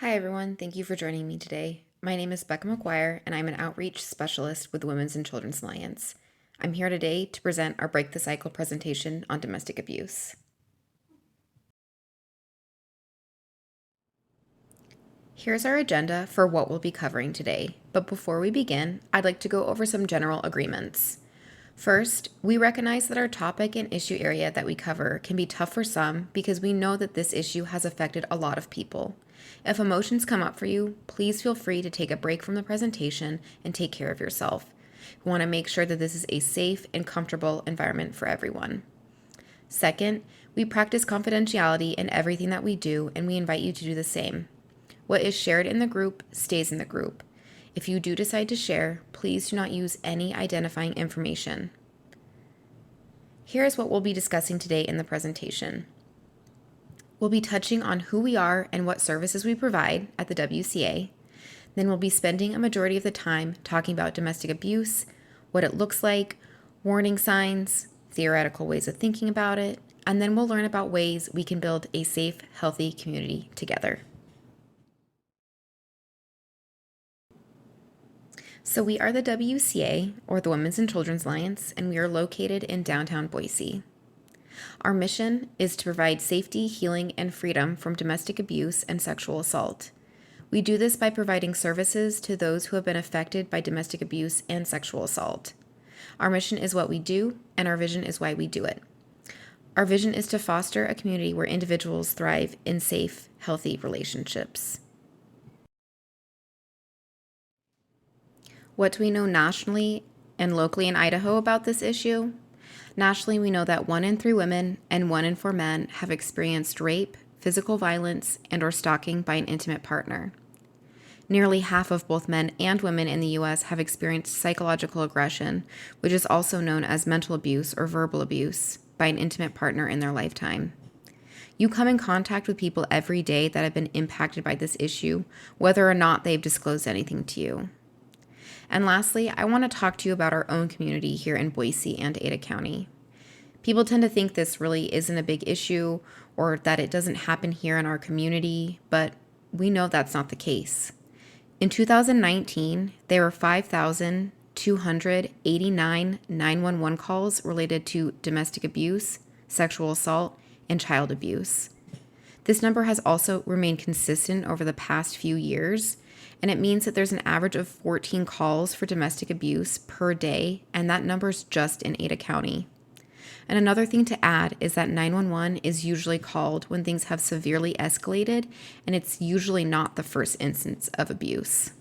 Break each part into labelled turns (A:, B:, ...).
A: Hi, everyone. Thank you for joining me today. My name is Becca McGuire, and I'm an outreach specialist with the Women's and Children's Alliance. I'm here today to present our Break the Cycle presentation on domestic abuse. Here's our agenda for what we'll be covering today, but before we begin, I'd like to go over some general agreements. First, we recognize that our topic and issue area that we cover can be tough for some because we know that this issue has affected a lot of people. If emotions come up for you, please feel free to take a break from the presentation and take care of yourself. We want to make sure that this is a safe and comfortable environment for everyone. Second, we practice confidentiality in everything that we do, and we invite you to do the same. What is shared in the group stays in the group. If you do decide to share, please do not use any identifying information. Here is what we'll be discussing today in the presentation. We'll be touching on who we are and what services we provide at the WCA. Then we'll be spending a majority of the time talking about domestic abuse, what it looks like, warning signs, theoretical ways of thinking about it, and then we'll learn about ways we can build a safe, healthy community together. So we are the WCA, or the Women's and Children's Alliance, and we are located in downtown Boise. Our mission is to provide safety, healing, and freedom from domestic abuse and sexual assault. We do this by providing services to those who have been affected by domestic abuse and sexual assault. Our mission is what we do, and our vision is why we do it. Our vision is to foster a community where individuals thrive in safe, healthy relationships. What do we know nationally and locally in Idaho about this issue? Nationally, we know that 1 in 3 women and 1 in 4 men have experienced rape, physical violence, and/or stalking by an intimate partner. Nearly half of both men and women in the U.S. have experienced psychological aggression, which is also known as mental abuse or verbal abuse, by an intimate partner in their lifetime. You come in contact with people every day that have been impacted by this issue, whether or not they've disclosed anything to you. And lastly, I want to talk to you about our own community here in Boise and Ada County. People tend to think this really isn't a big issue or that it doesn't happen here in our community, but we know that's not the case. In 2019, there were 5,289 911 calls related to domestic abuse, sexual assault, and child abuse. This number has also remained consistent over the past few years, and it means that there's an average of 14 calls for domestic abuse per day, and that number's just in Ada County. And another thing to add is that 911 is usually called when things have severely escalated, and it's usually not the first instance of abuse.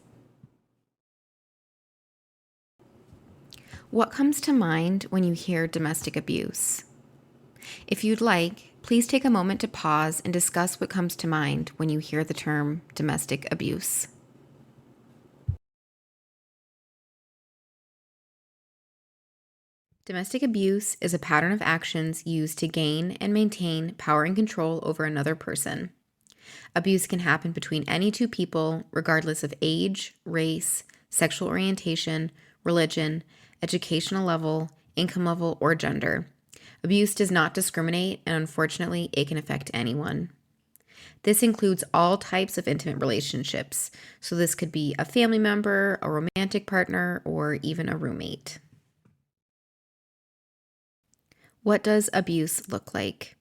A: What comes to mind when you hear domestic abuse? If you'd like, please take a moment to pause and discuss what comes to mind when you hear the term domestic abuse. Domestic abuse is a pattern of actions used to gain and maintain power and control over another person. Abuse can happen between any two people, regardless of age, race, sexual orientation, religion, educational level, income level, or gender. Abuse does not discriminate, and unfortunately, it can affect anyone. This includes all types of intimate relationships, so this could be a family member, a romantic partner, or even a roommate. What does abuse look like?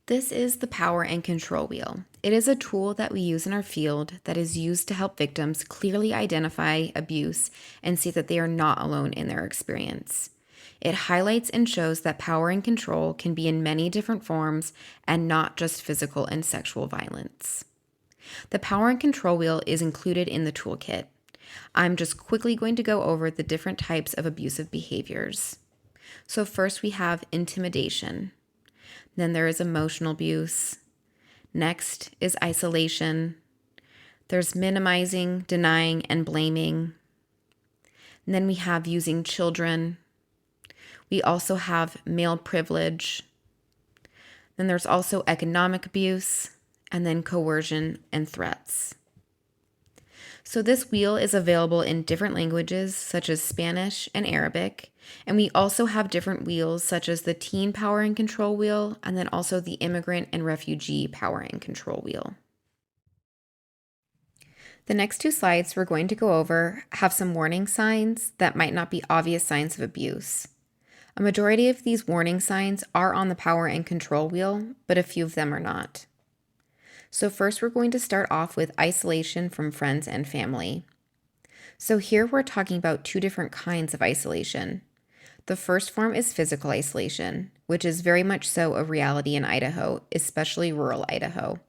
A: This is the power and control wheel. It is a tool that we use in our field that is used to help victims clearly identify abuse and see that they are not alone in their experience. It highlights and shows that power and control can be in many different forms and not just physical and sexual violence. The power and control wheel is included in the toolkit. I'm just quickly going to go over the different types of abusive behaviors. So first we have intimidation. Then there is emotional abuse. Next is isolation. There's minimizing, denying, and blaming. And then we have using children. We also have male privilege. Then there's also economic abuse, and then coercion and threats. So this wheel is available in different languages such as Spanish and Arabic, and we also have different wheels such as the teen power and control wheel and then also the immigrant and refugee power and control wheel. The next two slides we're going to go over have some warning signs that might not be obvious signs of abuse. A majority of these warning signs are on the power and control wheel, but a few of them are not. So first we're going to start off with isolation from friends and family. So here we're talking about two different kinds of isolation. The first form is physical isolation, which is very much so a reality in Idaho, especially rural Idaho.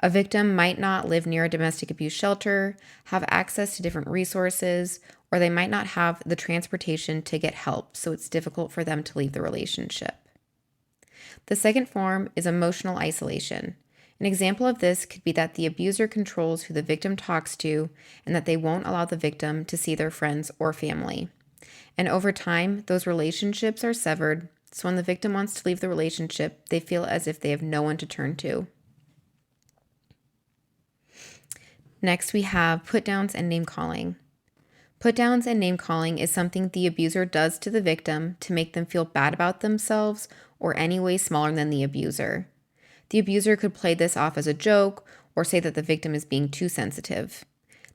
A: A victim might not live near a domestic abuse shelter, have access to different resources, or they might not have the transportation to get help, so it's difficult for them to leave the relationship. The second form is emotional isolation. An example of this could be that the abuser controls who the victim talks to and that they won't allow the victim to see their friends or family. And over time, those relationships are severed, so when the victim wants to leave the relationship, they feel as if they have no one to turn to. Next, we have put-downs and name-calling. Put-downs and name-calling is something the abuser does to the victim to make them feel bad about themselves or any way smaller than the abuser. The abuser could play this off as a joke or say that the victim is being too sensitive.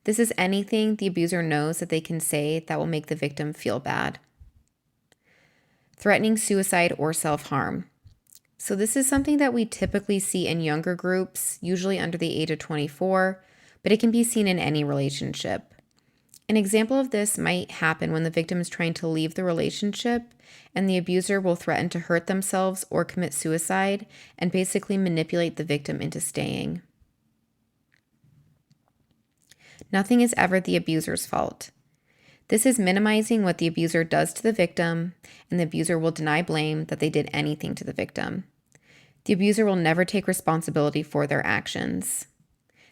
A: This is anything the abuser knows that they can say that will make the victim feel bad. Threatening suicide or self-harm. So this is something that we typically see in younger groups, usually under the age of 24, but it can be seen in any relationship. An example of this might happen when the victim is trying to leave the relationship and the abuser will threaten to hurt themselves or commit suicide and basically manipulate the victim into staying. Nothing is ever the abuser's fault. This is minimizing what the abuser does to the victim, and the abuser will deny blame that they did anything to the victim. The abuser will never take responsibility for their actions.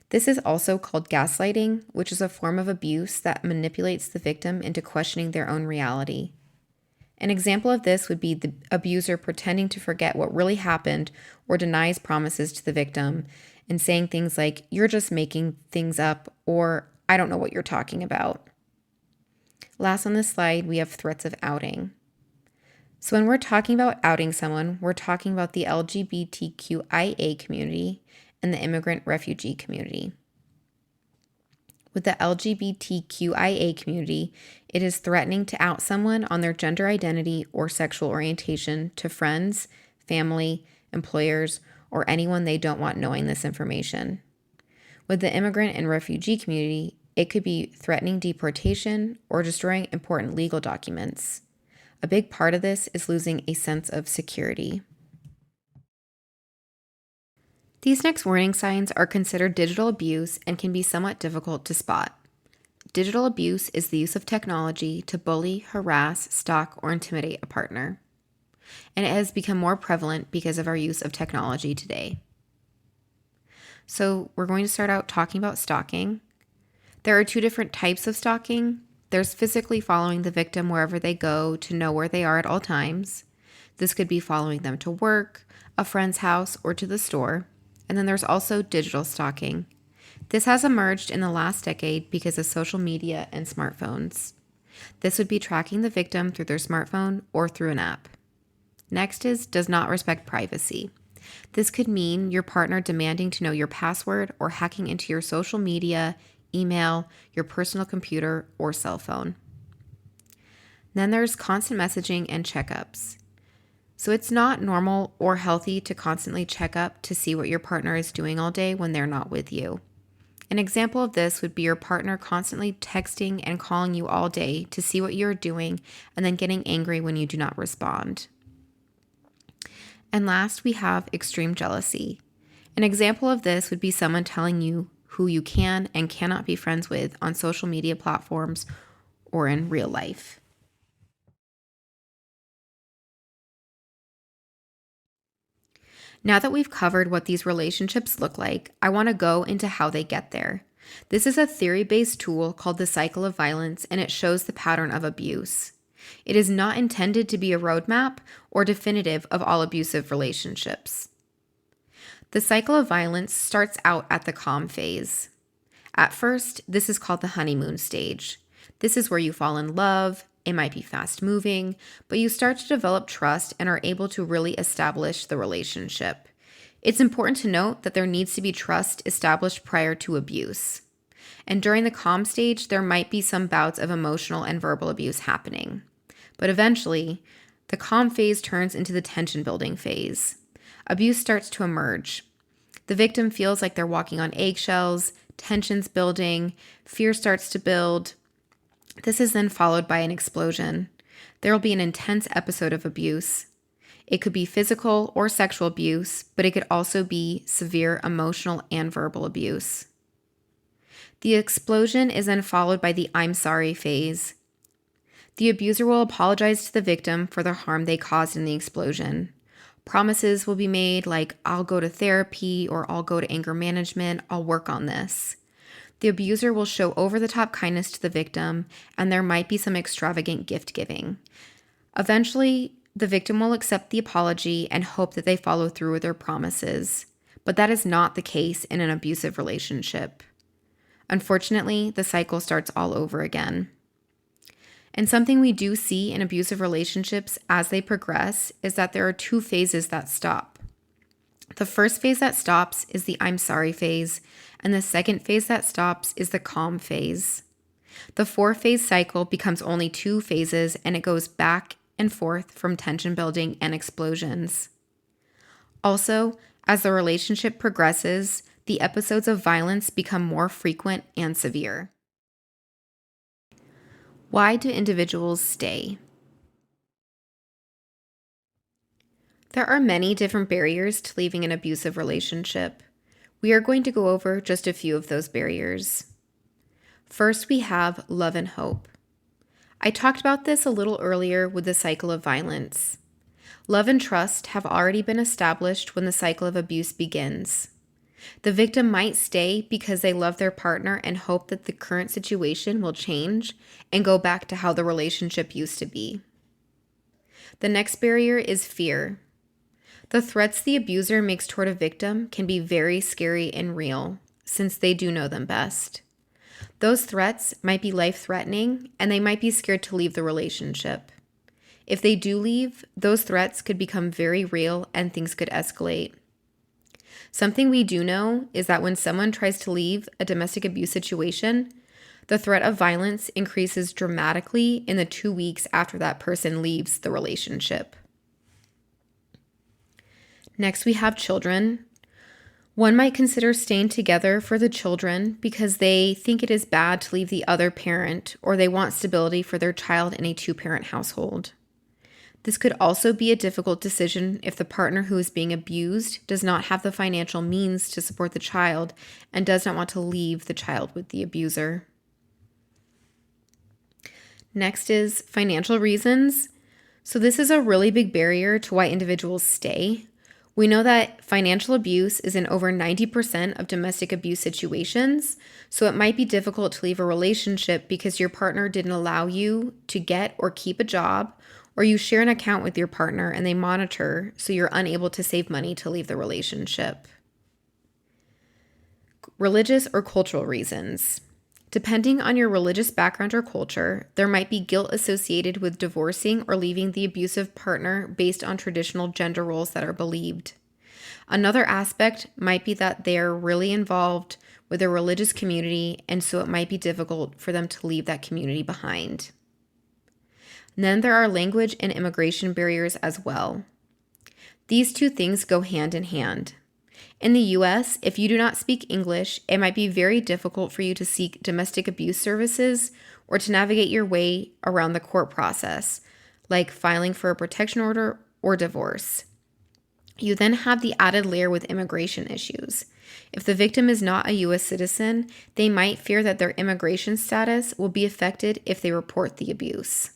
A: This is also called gaslighting, which is a form of abuse that manipulates the victim into questioning their own reality. An example of this would be the abuser pretending to forget what really happened or denies promises to the victim and saying things like, "You're just making things up," or "I don't know what you're talking about." Last on this slide, we have threats of outing. So when we're talking about outing someone, we're talking about the LGBTQIA community and the immigrant refugee community. With the LGBTQIA community, it is threatening to out someone on their gender identity or sexual orientation to friends, family, employers, or anyone they don't want knowing this information. With the immigrant and refugee community, it could be threatening deportation or destroying important legal documents. A big part of this is losing a sense of security. These next warning signs are considered digital abuse and can be somewhat difficult to spot. Digital abuse is the use of technology to bully, harass, stalk, or intimidate a partner. And it has become more prevalent because of our use of technology today. So we're going to start out talking about stalking. There are two different types of stalking. There's physically following the victim wherever they go to know where they are at all times. This could be following them to work, a friend's house, or to the store. And then there's also digital stalking. This has emerged in the last decade because of social media and smartphones. This would be tracking the victim through their smartphone or through an app. Next is does not respect privacy. This could mean your partner demanding to know your password or hacking into your social media, email, your personal computer, or cell phone. Then there's constant messaging and checkups. So it's not normal or healthy to constantly check up to see what your partner is doing all day when they're not with you. An example of this would be your partner constantly texting and calling you all day to see what you're doing and then getting angry when you do not respond. And last, we have extreme jealousy. An example of this would be someone telling you who you can and cannot be friends with on social media platforms or in real life. Now that we've covered what these relationships look like, I want to go into how they get there. This is a theory-based tool called the cycle of violence, and it shows the pattern of abuse. It is not intended to be a roadmap or definitive of all abusive relationships. The cycle of violence starts out at the calm phase. At first, this is called the honeymoon stage. This is where you fall in love. It might be fast moving, but you start to develop trust and are able to really establish the relationship. It's important to note that there needs to be trust established prior to abuse. And during the calm stage, there might be some bouts of emotional and verbal abuse happening. But eventually, the calm phase turns into the tension building phase. Abuse starts to emerge. The victim feels like they're walking on eggshells, tension's building, fear starts to build. This is then followed by an explosion. There will be an intense episode of abuse. It could be physical or sexual abuse, but it could also be severe emotional and verbal abuse. The explosion is then followed by the I'm sorry phase. The abuser will apologize to the victim for the harm they caused in the explosion. Promises will be made like, I'll go to therapy or I'll go to anger management, I'll work on this. The abuser will show over-the-top kindness to the victim, and there might be some extravagant gift giving. Eventually, the victim will accept the apology and hope that they follow through with their promises. But that is not the case in an abusive relationship. Unfortunately, the cycle starts all over again. And something we do see in abusive relationships as they progress is that there are two phases that stop. The first phase that stops is the I'm sorry phase, and the second phase that stops is the calm phase. The 4-phase cycle becomes only 2 phases, and it goes back and forth from tension building and explosions. Also, as the relationship progresses, the episodes of violence become more frequent and severe. Why do individuals stay? There are many different barriers to leaving an abusive relationship. We are going to go over just a few of those barriers. First, we have love and hope. I talked about this a little earlier with the cycle of violence. Love and trust have already been established when the cycle of abuse begins. The victim might stay because they love their partner and hope that the current situation will change and go back to how the relationship used to be. The next barrier is fear. The threats the abuser makes toward a victim can be very scary and real, since they do know them best. Those threats might be life-threatening, and they might be scared to leave the relationship. If they do leave, those threats could become very real and things could escalate. Something we do know is that when someone tries to leave a domestic abuse situation, the threat of violence increases dramatically in the 2 weeks after that person leaves the relationship. Next, we have children. One might consider staying together for the children because they think it is bad to leave the other parent, or they want stability for their child in a 2-parent household. This could also be a difficult decision if the partner who is being abused does not have the financial means to support the child and does not want to leave the child with the abuser. Next is financial reasons. So this is a really big barrier to why individuals stay. We know that financial abuse is in over 90% of domestic abuse situations, so it might be difficult to leave a relationship because your partner didn't allow you to get or keep a job, or you share an account with your partner and they monitor, so you're unable to save money to leave the relationship. Religious or cultural reasons. Depending on your religious background or culture, there might be guilt associated with divorcing or leaving the abusive partner based on traditional gender roles that are believed. Another aspect might be that they are really involved with their religious community, and so it might be difficult for them to leave that community behind. And then there are language and immigration barriers as well. These two things go hand in hand. In the US, if you do not speak English, it might be very difficult for you to seek domestic abuse services or to navigate your way around the court process, like filing for a protection order or divorce. You then have the added layer with immigration issues. If the victim is not a US citizen, they might fear that their immigration status will be affected if they report the abuse.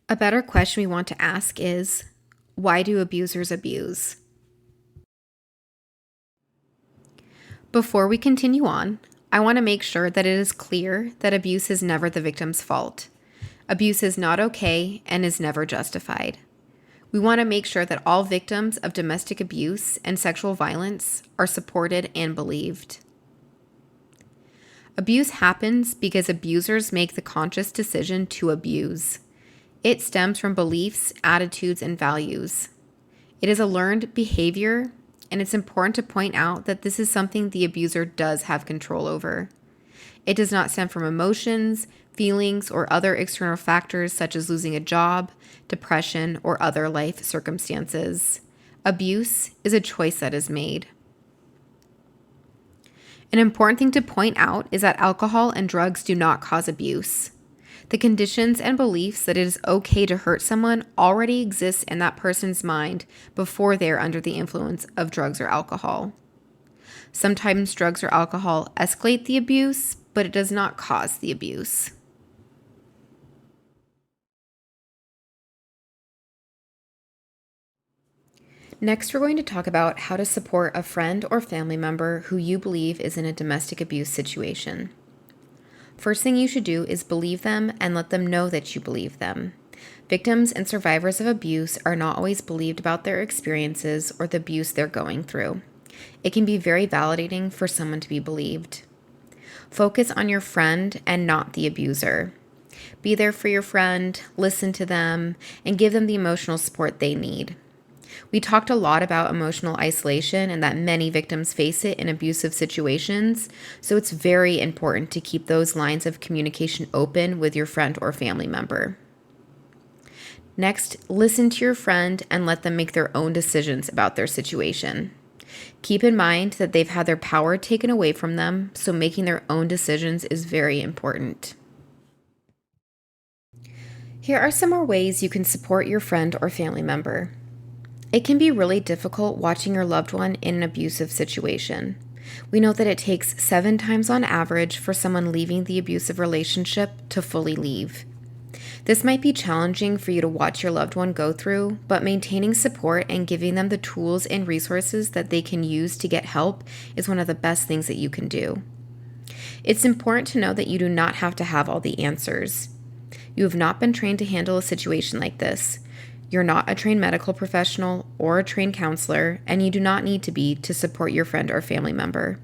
A: A better question we want to ask is, why do abusers abuse? Before we continue on, I want to make sure that it is clear that abuse is never the victim's fault. Abuse is not okay and is never justified. We want to make sure that all victims of domestic abuse and sexual violence are supported and believed. Abuse happens because abusers make the conscious decision to abuse. It stems from beliefs, attitudes, and values. It is a learned behavior, and it's important to point out that this is something the abuser does have control over. It does not stem from emotions, feelings, or other external factors such as losing a job, depression, or other life circumstances. Abuse is a choice that is made. An important thing to point out is that alcohol and drugs do not cause abuse. The conditions and beliefs that it is okay to hurt someone already exist in that person's mind before they are under the influence of drugs or alcohol. Sometimes drugs or alcohol escalate the abuse, but it does not cause the abuse. Next, we're going to talk about how to support a friend or family member who you believe is in a domestic abuse situation. First thing you should do is believe them and let them know that you believe them. Victims and survivors of abuse are not always believed about their experiences or the abuse they're going through. It can be very validating for someone to be believed. Focus on your friend and not the abuser. Be there for your friend, listen to them, and give them the emotional support they need. We talked a lot about emotional isolation and that many victims face it in abusive situations, so it's very important to keep those lines of communication open with your friend or family member. Next, listen to your friend and let them make their own decisions about their situation. Keep in mind that they've had their power taken away from them, so making their own decisions is very important. Here are some more ways you can support your friend or family member. It can be really difficult watching your loved one in an abusive situation. We know that it takes 7 times on average for someone leaving the abusive relationship to fully leave. This might be challenging for you to watch your loved one go through, but maintaining support and giving them the tools and resources that they can use to get help is one of the best things that you can do. It's important to know that you do not have to have all the answers. You have not been trained to handle a situation like this. You're not a trained medical professional or a trained counselor, and you do not need to be to support your friend or family member.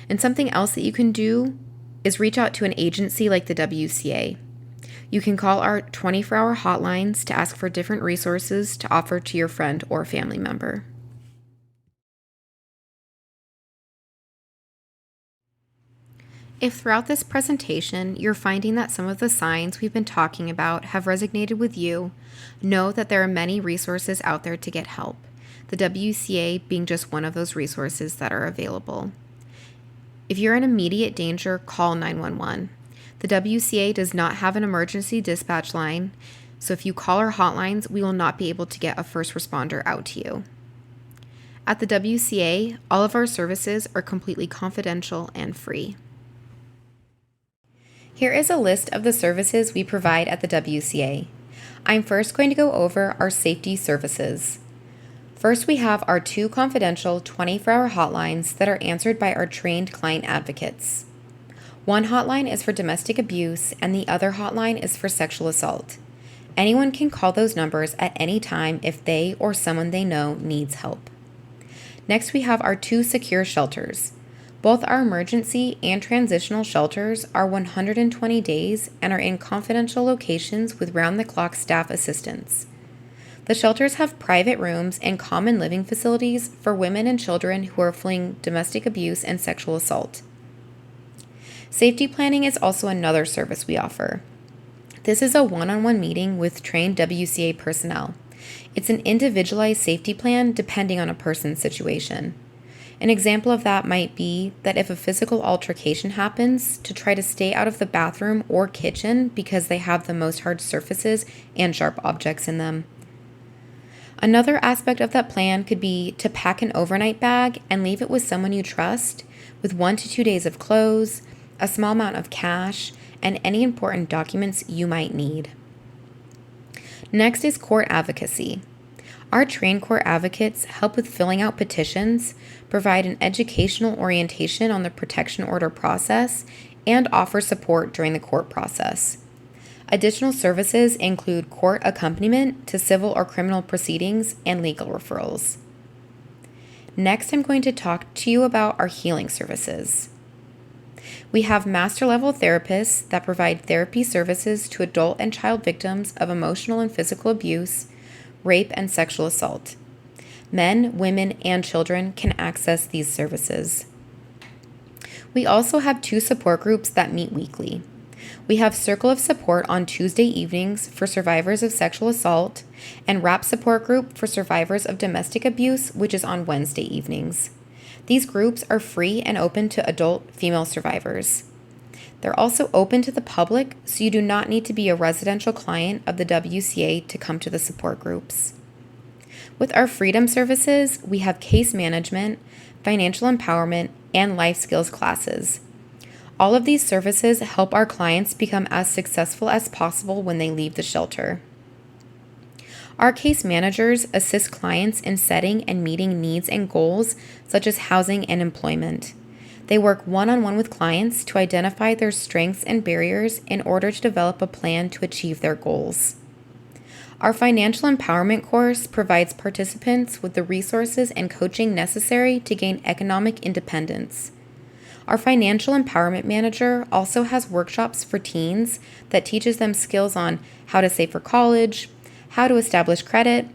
A: And something else that you can do is reach out to an agency like the WCA. You can call our 24-hour hotlines to ask for different resources to offer to your friend or family member. If throughout this presentation you're finding that some of the signs we've been talking about have resonated with you, know that there are many resources out there to get help, the WCA being just one of those resources that are available. If you're in immediate danger, call 911. The WCA does not have an emergency dispatch line, so if you call our hotlines, we will not be able to get a first responder out to you. At the WCA, all of our services are completely confidential and free. Here is a list of the services we provide at the WCA. I'm first going to go over our safety services. First, we have our 2 confidential 24-hour hotlines that are answered by our trained client advocates. One hotline is for domestic abuse, and the other hotline is for sexual assault. Anyone can call those numbers at any time if they or someone they know needs help. Next, we have our 2 secure shelters. Both our emergency and transitional shelters are 120 days and are in confidential locations with round-the-clock staff assistance. The shelters have private rooms and common living facilities for women and children who are fleeing domestic abuse and sexual assault. Safety planning is also another service we offer. This is a one-on-one meeting with trained WCA personnel. It's an individualized safety plan depending on a person's situation. An example of that might be that if a physical altercation happens, to try to stay out of the bathroom or kitchen because they have the most hard surfaces and sharp objects in them. Another aspect of that plan could be to pack an overnight bag and leave it with someone you trust, with 1 to 2 days of clothes, a small amount of cash, and any important documents you might need. Next is court advocacy. Our trained court advocates help with filling out petitions, provide an educational orientation on the protection order process, and offer support during the court process. Additional services include court accompaniment to civil or criminal proceedings and legal referrals. Next, I'm going to talk to you about our healing services. We have master level therapists that provide therapy services to adult and child victims of emotional and physical abuse, rape, and sexual assault. Men, women, and children can access these services. We also have 2 support groups that meet weekly. We have Circle of Support on Tuesday evenings for survivors of sexual assault and WRAP Support Group for survivors of domestic abuse, which is on Wednesday evenings. These groups are free and open to adult female survivors. They're also open to the public, so you do not need to be a residential client of the WCA to come to the support groups. With our freedom services, we have case management, financial empowerment, and life skills classes. All of these services help our clients become as successful as possible when they leave the shelter. Our case managers assist clients in setting and meeting needs and goals such as housing and employment. They work one-on-one with clients to identify their strengths and barriers in order to develop a plan to achieve their goals. Our financial empowerment course provides participants with the resources and coaching necessary to gain economic independence. Our financial empowerment manager also has workshops for teens that teaches them skills on how to save for college, how to establish credit,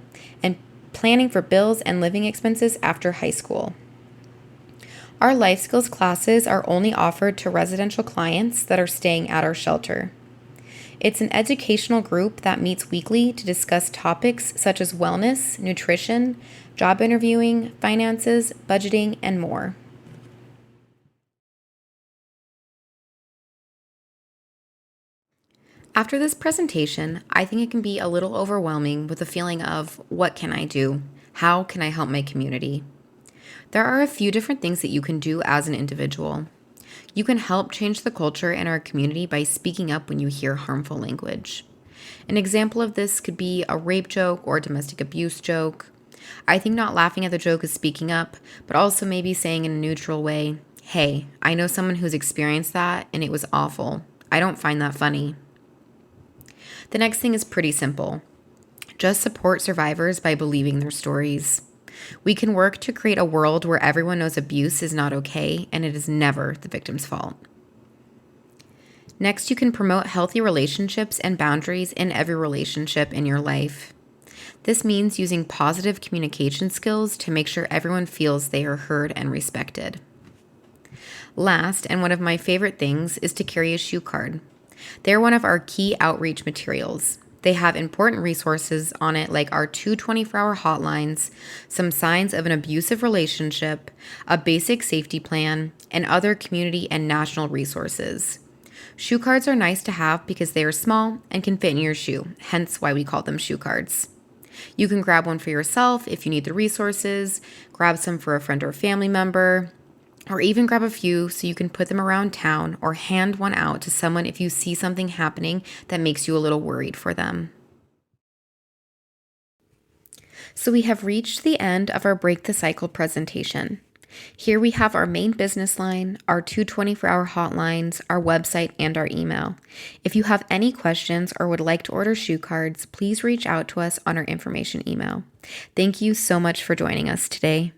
A: and planning for bills and living expenses after high school. Our life skills classes are only offered to residential clients that are staying at our shelter. It's an educational group that meets weekly to discuss topics such as wellness, nutrition, job interviewing, finances, budgeting, and more. After this presentation, I think it can be a little overwhelming with the feeling of, what can I do? How can I help my community? There are a few different things that you can do as an individual. You can help change the culture in our community by speaking up when you hear harmful language. An example of this could be a rape joke or domestic abuse joke. I think not laughing at the joke is speaking up, but also maybe saying in a neutral way, "Hey, I know someone who's experienced that and it was awful. I don't find that funny." The next thing is pretty simple. Just support survivors by believing their stories. We can work to create a world where everyone knows abuse is not okay and it is never the victim's fault. Next, you can promote healthy relationships and boundaries in every relationship in your life. This means using positive communication skills to make sure everyone feels they are heard and respected. Last, and one of my favorite things, is to carry a shoe card. They're one of our key outreach materials. They have important resources on it like our 2 24-hour hotlines, some signs of an abusive relationship, a basic safety plan, and other community and national resources. Shoe cards are nice to have because they are small and can fit in your shoe, hence why we call them shoe cards. You can grab one for yourself if you need the resources, grab some for a friend or family member, or even grab a few so you can put them around town or hand one out to someone if you see something happening that makes you a little worried for them. So we have reached the end of our Break the Cycle presentation. Here we have our main business line, our 2 24-hour hotlines, our website, and our email. If you have any questions or would like to order shoe cards, please reach out to us on our information email. Thank you so much for joining us today.